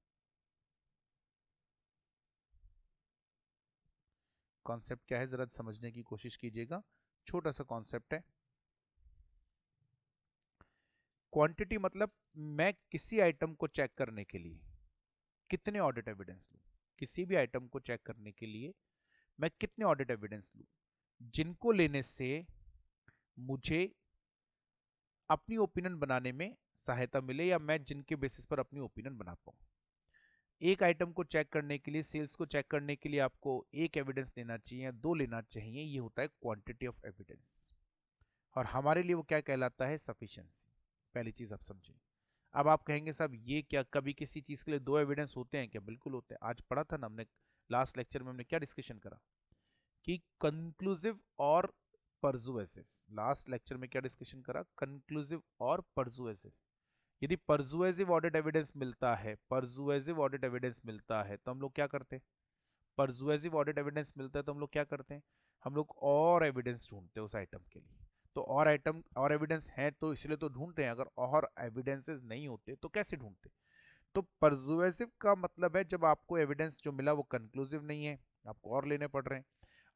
कॉन्सेप्ट क्या है जरा समझने की कोशिश कीजिएगा, छोटा सा कॉन्सेप्ट है। क्वांटिटी मतलब मैं किसी आइटम को चेक करने के लिए कितने ऑडिट एविडेंस लूं, किसी भी आइटम को चेक करने के लिए मैं कितने ऑडिट एविडेंस लूं जिनको लेने से मुझे अपनी ओपिनियन बनाने में सहायता मिले, या मैं जिनके बेसिस पर अपनी ओपिनियन बना पाऊं। एक आइटम को चेक करने के लिए, सेल्स को चेक करने के लिए आपको एक एविडेंस लेना चाहिए या 2 लेना चाहिए, ये होता है क्वांटिटी ऑफ एविडेंस। और हमारे लिए वो क्या कहलाता है, सफिशिएंसी। पहली चीज आप समझिए। अब आप कहेंगे साहब ये क्या कभी किसी चीज के लिए 2 एविडेंस होते हैं क्या, बिल्कुल होते हैं। आज पढ़ा था ना हमने, लास्ट लेक्चर में हमने क्या डिस्कशन करा कि कंक्लूसिव और परसुएसिव। लास्ट लेक्चर में क्या डिस्कशन करा, कंक्लूसिव और परसुएसिव। यदि परसुएसिव ऑडिट एविडेंस मिलता है, परसुएसिव ऑडिट एविडेंस मिलता है तो हम लोग क्या करते हैं, परसुएसिव ऑडिट एविडेंस मिलता है तो हम लोग क्या करते हैं, हम लोग और एविडेंस ढूंढते हैं उस आइटम के लिए। तो और आइटम और एविडेंस है तो इसलिए तो ढूंढते हैं, अगर और एविडेंसेस नहीं होते तो कैसे ढूंढते। तो परसुएसिव का मतलब है जब आपको एविडेंस जो मिला वो कंक्लूसिव नहीं है, आपको और लेने पड़ रहे हैं।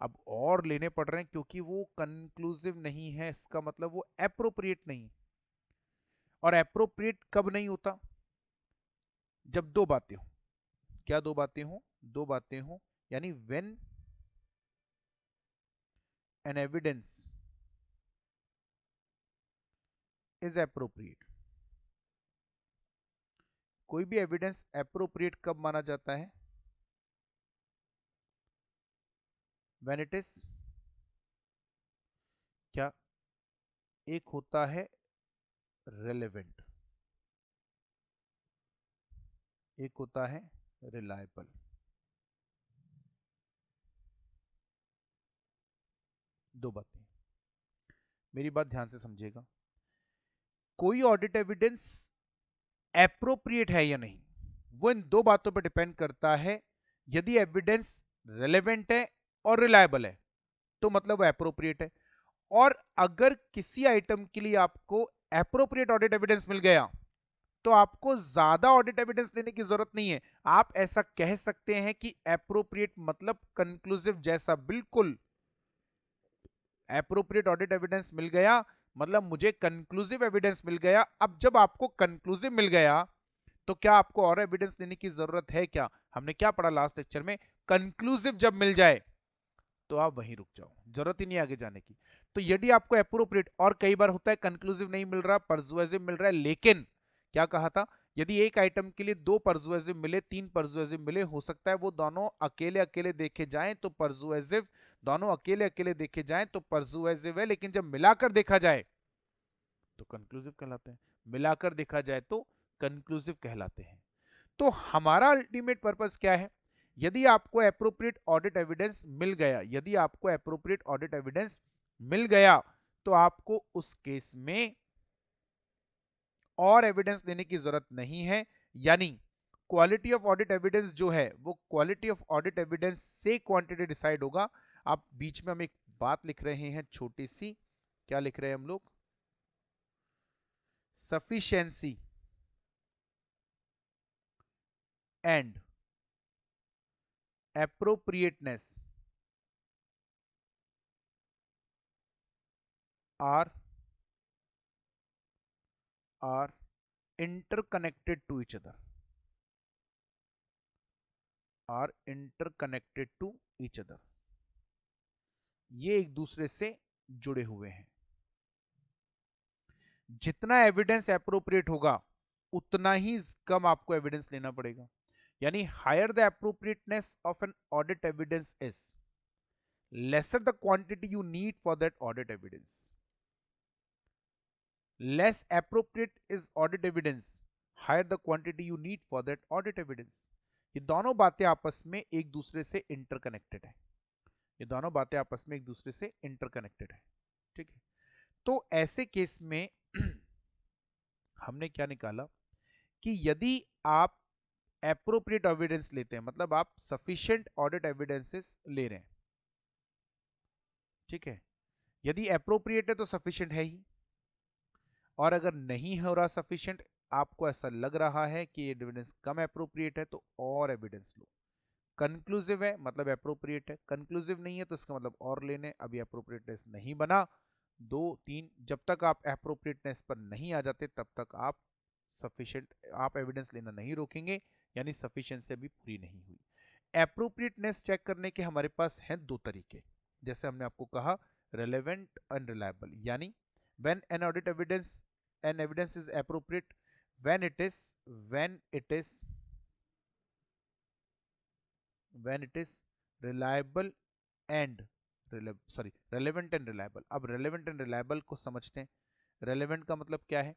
अब और लेने पड़ रहे हैं क्योंकि वो कंक्लूसिव नहीं है, इसका मतलब वो एप्रोप्रिएट नहीं। और एप्रोप्रिएट कब नहीं होता, जब 2 बातें हो। क्या 2 बातें हो, 2 बातें हो, यानी when an evidence is appropriate. कोई भी एविडेंस एप्रोप्रिएट कब माना जाता है, व्हेन इट इज, क्या, एक होता है रेलेवेंट, एक होता है रिलायबल। दो बातें, मेरी बात ध्यान से समझिएगा। कोई ऑडिट एविडेंस एप्रोप्रिएट है या नहीं, वो इन 2 बातों पर डिपेंड करता है। यदि एविडेंस रेलेवेंट है और रिलायबल है तो मतलब वो एप्रोप्रिएट है। और अगर किसी आइटम के लिए आपको एप्रोप्रिएट ऑडिट एविडेंस मिल गया तो आपको ज्यादा ऑडिट एविडेंस लेने की जरूरत नहीं है। आप ऐसा कह सकते हैं कि एप्रोप्रिएट मतलब कंक्लूसिव जैसा, बिल्कुल एप्रोप्रिएट ऑडिट एविडेंस मिल गया मतलब मुझे कंक्लूसिव एविडेंस मिल गया। अब जब आपको कंक्लूसिव मिल गया तो क्या आपको और एविडेंस लेने की जरूरत है क्या, हमने क्या पढ़ा लास्ट लेक्चर में, कंक्लूसिव जब मिल जाए तो आप वहीं रुक जाओ, जरूरत ही नहीं आगे जाने की। तो यदि आपको एप्रोप्रिएट, और कई बार होता है कंक्लूसिव नहीं मिल रहा, परसुएसिव मिल रहा है, लेकिन क्या कहा था, यदि एक आइटम के लिए 2 परसुएसिव मिले, 3 परसुएसिव मिले, हो सकता है वो दोनों अकेले अकेले देखे जाएं तो परसुएसिव, दोनों अकेले अकेले देखे जाएं तो परसुएसिव है, लेकिन जब मिलाकर देखा जाए तो कंक्लूसिव कहलाते हैं, मिलाकर देखा जाए तो कंक्लूसिव कहलाते हैं। तो हमारा अल्टीमेट पर्पस क्या है, यदि आपको एप्रोप्रिएट ऑडिट एविडेंस मिल गया, यदि आपको एप्रोप्रिएट ऑडिट एविडेंस मिल गया तो आपको उस केस में और एविडेंस देने की जरूरत नहीं है। यानी क्वालिटी ऑफ ऑडिट एविडेंस जो है वो क्वालिटी ऑफ ऑडिट एविडेंस से क्वांटिटी डिसाइड होगा। आप बीच में हम एक बात लिख रहे हैं छोटी सी, क्या लिख रहे हैं हम लोग, sufficiency and appropriateness are are interconnected to each other, are interconnected to each other, ये एक दूसरे से जुड़े हुए हैं। जितना एविडेंस एप्रोप्रिएट होगा उतना ही कम आपको एविडेंस लेना पड़ेगा। यानी higher the appropriateness of an audit evidence is, lesser the quantity you need for that audit evidence. Less appropriate is audit evidence, higher the quantity you need for that audit evidence. ये दोनों बातें आपस में एक दूसरे से interconnected है, ये दोनों बातें आपस में एक दूसरे से इंटरकनेक्टेड है। ठीक है, तो ऐसे केस में हमने क्या निकाला कि यदि आप एप्रोप्रिएट एविडेंस लेते हैं, मतलब आप सफिशिएंट ऑडिट एविडेंसेस ले रहे हैं, ठीक है, यदि एप्रोप्रिएट है तो सफिशिएंट है ही, और अगर नहीं हो रहा सफिशिएंट, आपको ऐसा लग रहा है कि ये एविडेंस कम एप्रोप्रिएट है, तो और एविडेंस लो। कंक्लूसिव है मतलब एप्रोप्रिएट है, कंक्लूसिव नहीं है तो इसका मतलब और लेने। अभी एप्रोप्रिएटनेस नहीं बना, 2 3, जब तक आप एप्रोप्रिएटनेस पर नहीं आ जाते तब तक आप सफिशिएंट, आप एविडेंस लेना नहीं रोकेंगे, यानी सफिशिएंसी अभी पूरी नहीं हुई। एप्रोप्रिएटनेस चेक करने के हमारे पास हैं 2 तरीके, जैसे हमने आपको कहा, रेलेवेंट एंड रिलायबल। यानी when an audit evidence, an evidence is appropriate when it is reliable and relevant and reliable। अब relevant and reliable को समझते हैं। relevant का मतलब क्या है,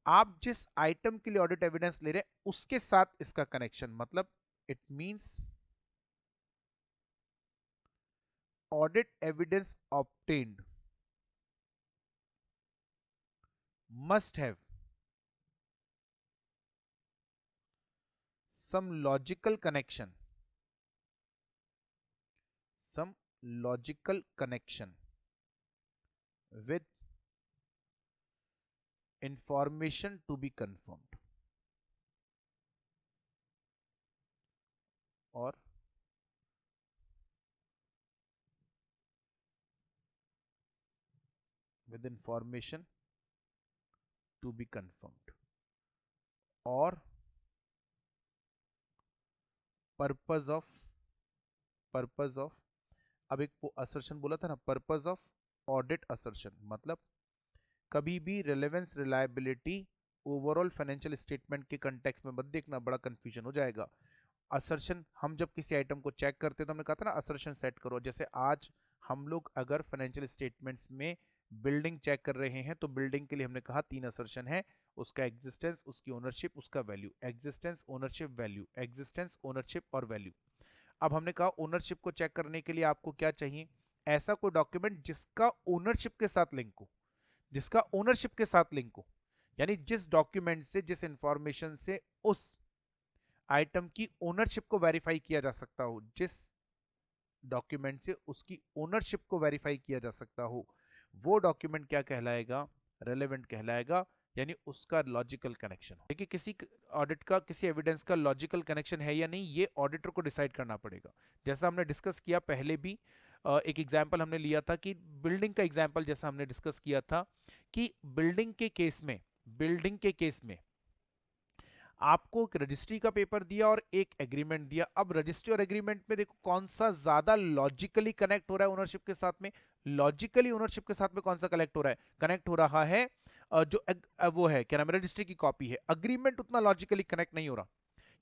आप जिस आइटम के लिए ऑडिट एविडेंस ले रहे हैं उसके साथ इसका कनेक्शन, मतलब it means audit evidence obtained must have some logical connection with information to be confirmed, or with information to be confirmed, or purpose of, अब एक असर्शन बोला था ना, पर्पज ऑफ ऑडिट असर्शन, मतलब कभी भी relevance reliability overall financial statement के context में मत देखना, बड़ा कंफ्यूजन हो जाएगा। असर्शन, हम जब किसी आइटम को चेक करते हैं तो हमने कहा था ना असर्शन सेट करो। जैसे आज हम लोग अगर फाइनेंशियल स्टेटमेंट्स में बिल्डिंग चेक कर रहे हैं तो बिल्डिंग के लिए हमने कहा 3 असर्शन है, उसका एग्जिस्टेंस, उसकी ओनरशिप, उसका value. Existence, ownership, value, existence, ownership और वैल्यू। अब हमने कहा ओनरशिप को चेक करने के लिए आपको क्या चाहिए, ऐसा कोई डॉक्यूमेंट जिसका ओनरशिप के साथ लिंक हो, जिसका ओनरशिप के साथ लिंक हो, यानी जिस डॉक्यूमेंट से, जिस इंफॉर्मेशन से उस आइटम की ओनरशिप को वेरीफाई किया जा सकता हो, जिस डॉक्यूमेंट से उसकी ओनरशिप को वेरीफाई किया जा सकता हो, वो डॉक्यूमेंट क्या कहलाएगा, रेलेवेंट कहलाएगा, यानी उसका लॉजिकल कनेक्शन हो। देखिए किसी ऑडिट का, किसी एविडेंस का लॉजिकल कनेक्शन है या नहीं, ये ऑडिटर को डिसाइड करना पड़ेगा। जैसा हमने डिस्कस किया पहले भी, एक एग्जाम्पल हमने लिया था कि बिल्डिंग का एग्जाम्पल, जैसा हमने डिस्कस किया था कि बिल्डिंग के केस में आपको एक रजिस्ट्री का पेपर दिया और एक एग्रीमेंट दिया। अब रजिस्ट्री और एग्रीमेंट में देखो कौन सा ज्यादा लॉजिकली कनेक्ट हो रहा है ओनरशिप के साथ में। लॉजिकली ओनरशिप के साथ में कौन सा कनेक्ट हो रहा है, कनेक्ट हो रहा है जो वो है क्या नाम है, रजिस्ट्री की कॉपी है। अग्रीमेंट उतना लॉजिकली कनेक्ट नहीं हो रहा।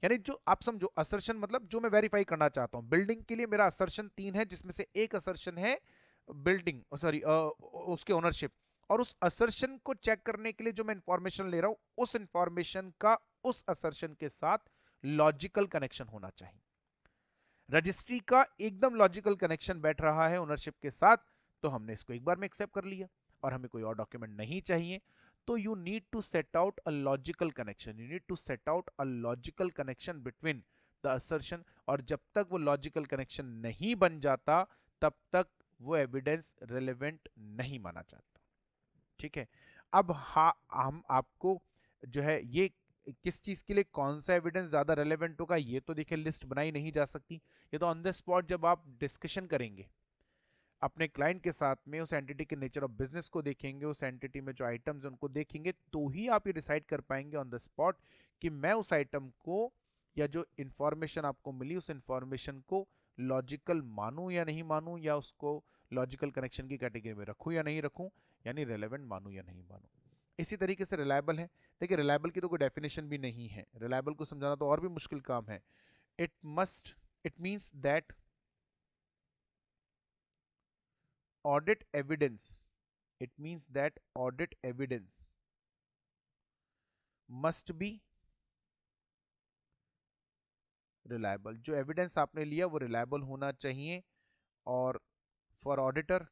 यानी जो आप समझो असर्शन, मतलब जो मैं वेरीफाई करना चाहता हूं, बिल्डिंग के लिए मेरा असर्शन 3 है, जिसमें से एक असर्शन है बिल्डिंग, सॉरी उसके ओनरशिप, और उस असर्शन को चेक करने के लिए जो मैं इंफॉर्मेशन ले रहा हूं, उस इंफॉर्मेशन का उस असर्शन के साथ लॉजिकल कनेक्शन होना चाहिए। रजिस्ट्री का एकदम लॉजिकल कनेक्शन बैठ रहा है ओनरशिप के साथ, तो हमने इसको एक बार में एक्सेप्ट कर लिया और हमें कोई और डॉक्यूमेंट नहीं चाहिए। तो you need to set out a logical connection, you need to set out a logical connection between the assertion, और जब तक वो लॉजिकल कनेक्शन नहीं बन जाता तब तक वो एविडेंस रिलेवेंट नहीं माना जाता। ठीक है। अब हम आपको जो है ये किस चीज के लिए कौन सा एविडेंस ज्यादा रेलेवेंट होगा, ये तो देखिए लिस्ट बनाई नहीं जा सकती। ये तो ऑन द स्पॉट जब आप डिस्कशन करेंगे अपने क्लाइंट के साथ में, उस एंटिटी के नेचर ऑफ बिजनेस को देखेंगे, उस एंटिटी में जो आइटम्स हैं उनको देखेंगे, तो ही आप ये डिसाइड कर पाएंगे ऑन द स्पॉट कि मैं उस आइटम को या जो इंफॉर्मेशन आपको मिली उस इंफॉर्मेशन को लॉजिकल मानूं या नहीं मानूं, या उसको लॉजिकल कनेक्शन की कैटेगरी में रखूं या नहीं रखूं, यानी रेलेवेंट मानूं या नहीं मानूं। इसी तरीके से रिलायबल है। देखिए रिलायबल की तो कोई डेफिनेशन भी नहीं है, रिलायबल को समझाना तो और भी मुश्किल काम है। It must it means that audit evidence it means that audit evidence must be reliable। जो एविडेंस आपने लिया वो रिलायबल होना चाहिए। और फॉर ऑडिटर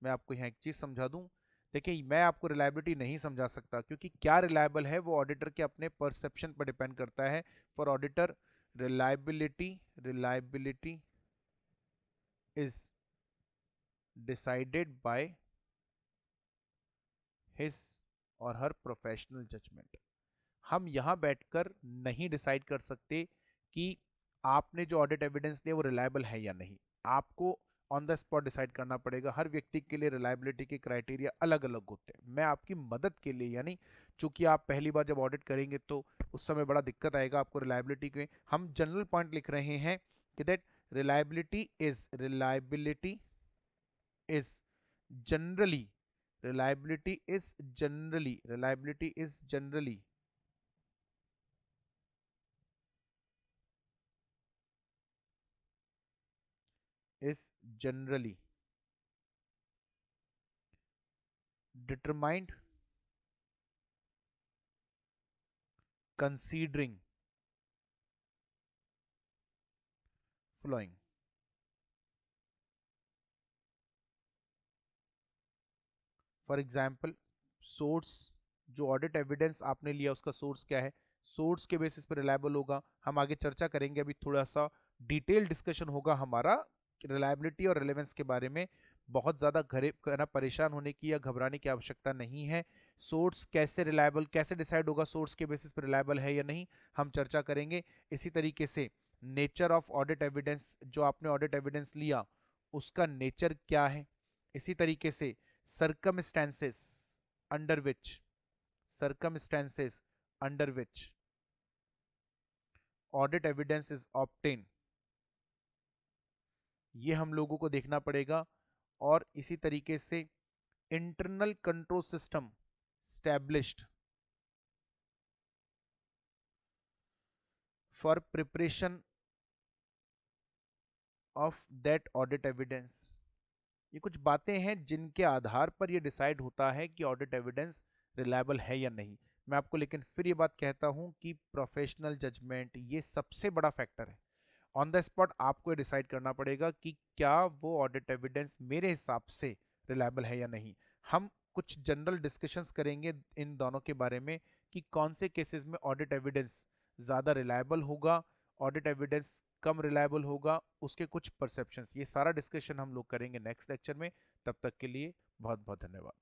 मैं आपको यहाँ एक चीज समझा दूं। देखिए मैं आपको रिलायबिलिटी नहीं समझा सकता, क्योंकि क्या रिलायबल है वो ऑडिटर के अपने परसेप्शन पर डिपेंड करता है। For auditor reliability is decided by his और हर प्रोफेशनल जजमेंट। हम यहां बैठकर नहीं डिसाइड कर सकते कि आपने जो ऑडिट एविडेंस दिया वो रिलायबल है या नहीं। आपको ऑन द स्पॉट डिसाइड करना पड़ेगा। हर व्यक्ति के लिए रिलायबिलिटी के क्राइटेरिया अलग अलग होते हैं। मैं आपकी मदद के लिए, यानी चूंकि आप पहली बार जब ऑडिट करेंगे तो उस समय बड़ा दिक्कत आएगा आपको रिलायबिलिटी के, हम जनरल पॉइंट लिख रहे हैं कि that reliability is generally reliability is generally determined considering following। For example source, जो ऑडिट एविडेंस आपने लिया उसका सोर्स क्या है, सोर्स के बेसिस पर रिलायबल होगा। हम आगे चर्चा करेंगे, अभी थोड़ा सा डिटेल डिस्कशन होगा हमारा रिलायबिलिटी और रिलेवेंस के बारे में। बहुत ज़्यादा परेशान होने की या घबराने की आवश्यकता नहीं है। सोर्स कैसे रिलायबल, कैसे डिसाइड होगा सोर्स के बेसिस पर रिलायबल है या नहीं, हम चर्चा करेंगे। इसी तरीके से नेचर ऑफ ऑडिट एविडेंस, जो आपने ऑडिट एविडेंस लिया उसका नेचर क्या है। इसी तरीके से circumstances under which circumstances under which audit evidence is obtained, ये हम लोगों को देखना पड़ेगा। और इसी तरीके से internal control system established for preparation of that audit evidence. ये कुछ बातें हैं जिनके आधार पर यह डिसाइड होता है कि ऑडिट एविडेंस रिलायबल है या नहीं। मैं आपको लेकिन फिर ये बात कहता हूं कि प्रोफेशनल जजमेंट ये सबसे बड़ा फैक्टर है। ऑन द स्पॉट आपको ये डिसाइड करना पड़ेगा कि क्या वो ऑडिट एविडेंस मेरे हिसाब से रिलायबल है या नहीं। हम कुछ जनरल डिस्कशंस करेंगे इन दोनों के बारे में कि कौन से केसेस में ऑडिट एविडेंस ज़्यादा रिलायबल होगा, ऑडिट एविडेंस कम रिलायबल होगा, उसके कुछ परसेप्शंस। ये सारा डिस्कशन हम लोग करेंगे नेक्स्ट लेक्चर में। तब तक के लिए बहुत बहुत धन्यवाद।